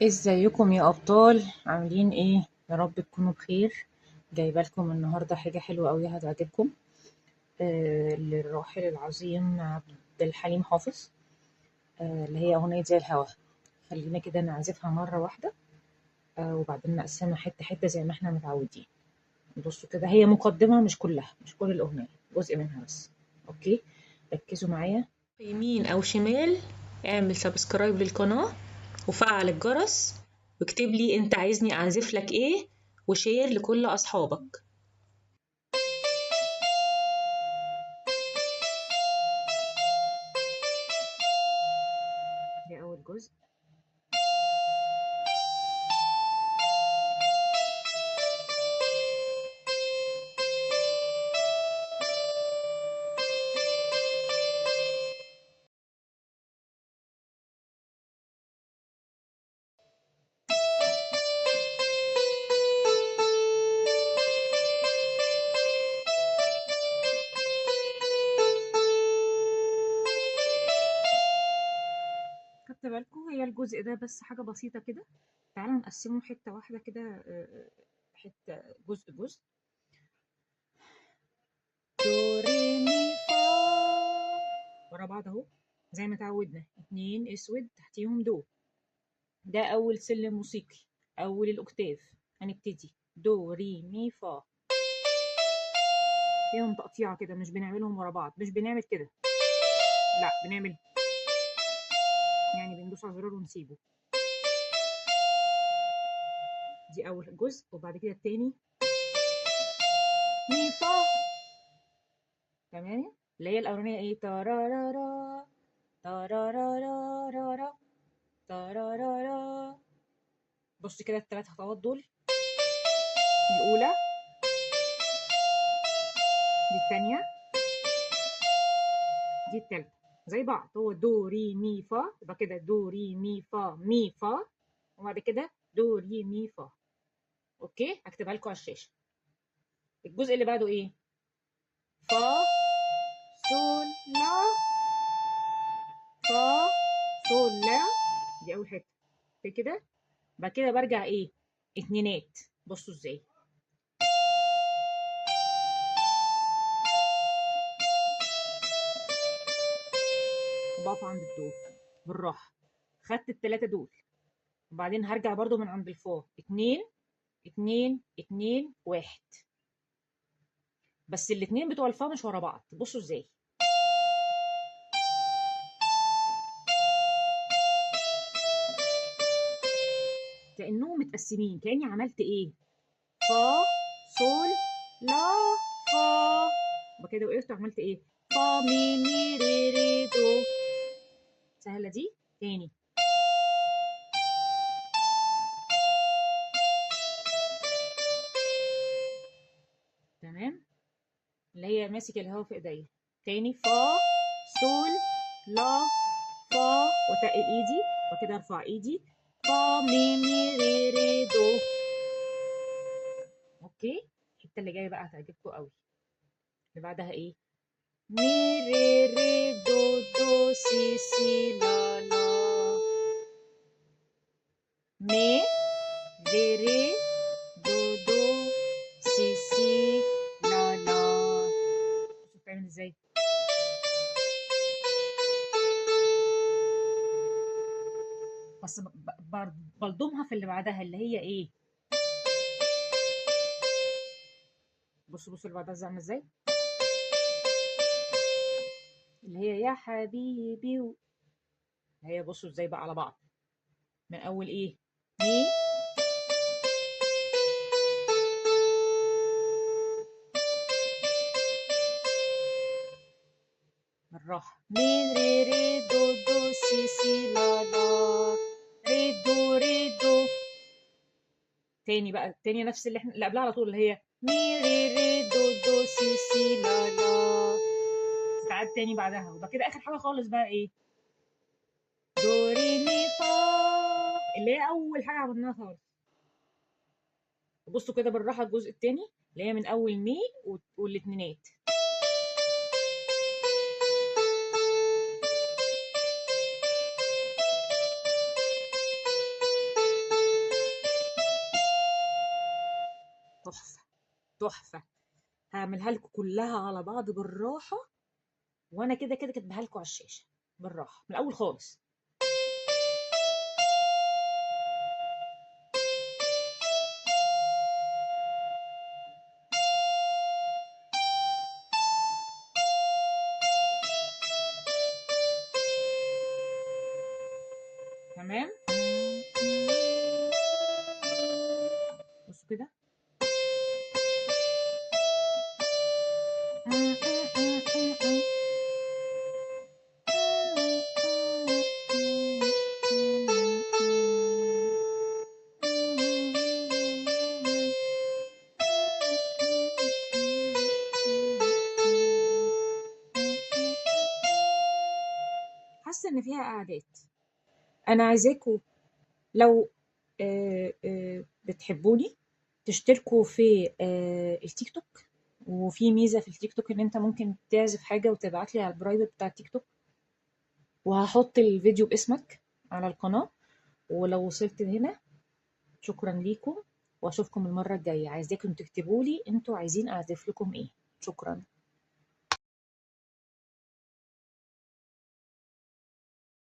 ازيكم يا ابطال؟ عاملين ايه؟ يا رب تكونوا بخير. جايبه لكم النهارده حاجه حلوه قوي هتعجبكم. للراحل العظيم عبد الحليم حافظ. اللي هي اغنيه زي الهوا. خلينا كده نعزفها مره واحده. وبعدين نقسمها حته حته زي ما احنا متعودين. بصوا كده، هي مقدمه مش كلها، مش كل الاغنيه، جزء منها بس. اوكي، ركزوا معايا. يمين او شمال، اعمل سبسكرايب للقناة وفعل الجرس، واكتب لي انت عايزني اعزف لك ايه، وشير لكل اصحابك. ده اول جزء. خدت بالكم؟ هي الجزء ده بس حاجة بسيطة كده. تعالوا نقسمه حتة واحدة كده. حتة جزء جزء. دو ري مي فا، ورا بعض اهو، زي ما تعودنا. اتنين اسود تحتيهم دو. ده اول سلم موسيقي، اول الاوكتاف. هنبتدي دو ري مي فا. فيهم تقطيعة كده، مش بنعملهم ورا بعض، مش بنعمل كده، لا بنعمل يعني بندوس على الزرار ونسيبه. دي اول جزء، وبعد كده التاني مي فا. تمام. اللي هي الاولانيه ايه، تارارارا تارارارا تارارارا. بص كده الثلاث خطوات دول. الاولى، دي الثانيه، دي الثالثه، زي بعض. هو دو ري مي فا، يبقى كده دو ري مي فا مي فا، وبعد كده دو ري مي فا. اوكي، هكتبها لكم على الشاشه. الجزء اللي بعده ايه؟ فا سول لا. فا سول لا، دي اول حته. في كده. بعد كده برجع ايه؟ اتنينات. بصوا ازاي. وبقف عند الدو بالراحه. خدت التلاته دول، وبعدين هرجع برضو من عند الفا. اتنين اتنين اتنين واحد. بس الاتنين بتوع الفا مش ورا بعض. بصوا ازاي. كأنهم متقسمين، كأني عملت ايه؟ فا سول لا فا. وبعد كده وقفت وعملت ايه؟ فا مي مي ري ري دو. سهلة دي. تاني. تمام. اللي هي ماسك الهوا في ايديا. تاني فا سول لا فا، وتقل ايدي، وبعد كده ارفع ايدي. فا مي مي ري ري دو. اوكي. الحته اللي جايه بقى هتعجبكم قوي. اللي بعدها ايه؟ مي ري ري دو دو سي سي لا لا. مي ري ري دو دو سي سي لا لا. شوفوا بتعمل ازاي. بس بلضمها في اللي بعدها، اللي هي ايه؟ بصوا بصوا اللي بعدها عامله ازاي. اللي هي يا حبيبي هي بصوا ازاي بقى على بعض. من اول ايه؟ مي. بالراحة. مي ري ري دو دو سي سي لا لا. ري دو ري دو. تاني بقى، تاني نفس اللي احنا اللي قبلها على طول، اللي هي مي ري ري دو دو سي سي لا لا. تتعاد تاني بعدها. وبعد كده اخر حاجة خالص بقى ايه؟ دو ري مي فا، اللي هي اول حاجة عملناها خالص. بصوا كده بالراحة الجزء التاني، اللي هي من اول مي والاتنينات. تحفة. هعملها لكم كلها على بعض بالراحة، وانا كده كده كاتبها لكم على الشاشة بالراحة من الاول خالص. تمام، بصوا كده. حاسة ان فيها قعدات. انا عايزاكم لو بتحبوني تشتركوا في التيك توك. وفي ميزة في التيك توك ان انت ممكن تعزف حاجة وتبعت لي على البرايفت بتاع التيك توك، وهحط الفيديو باسمك على القناة. ولو وصلت هنا شكرا ليكم، واشوفكم المرة الجاية. عايزاكم تكتبوا لي انتوا عايزين اعزف لكم ايه. شكرا.